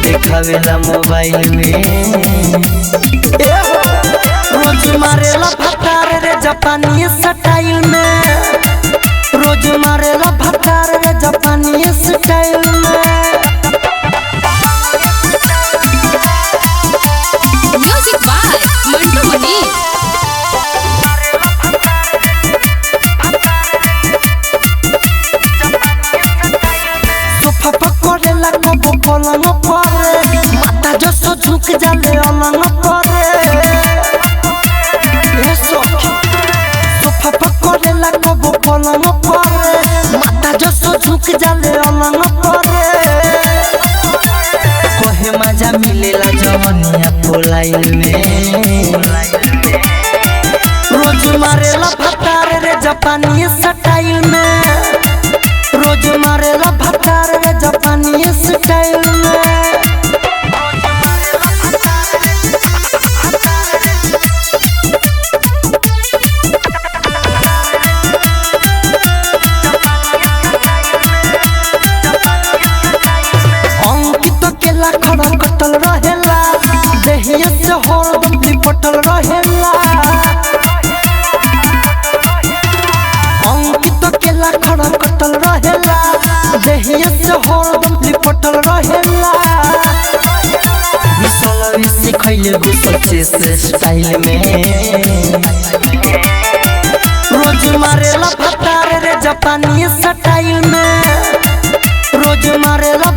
देखावेला मोबाइल में। रोज मारेला भतार रे जापानी स्टाइल में, रोज मारेला भतार रे जापानी स्टाइल में। Music by Mantu Mani. Sofa पकड़ेला कबो पलंग पर, माथा जसो झुक जाले अलंग पर। सोफा पकड़ेला कबो पलंग पर, माथा जसो झुक जाले अलंग पर। कहे मजा मिलेला जवनिया पोलाइल में। रोज मारेला भतार रे जापानी स्टाइल में, रोज मारेला भतार रे जापानी स्टाइल में। अंकित केला खड़ा कटल रहेला, देहिया से हरदम लिपटल रहेला। अंकित केला खड़ा कटल रहेला, देहिया से हरदम लिपटल रहेला। मिसल से खइले गो सच्चे से स्टाइल में। रोज मारेला भतार रे जापानी स्टाइल में, रोज मारेला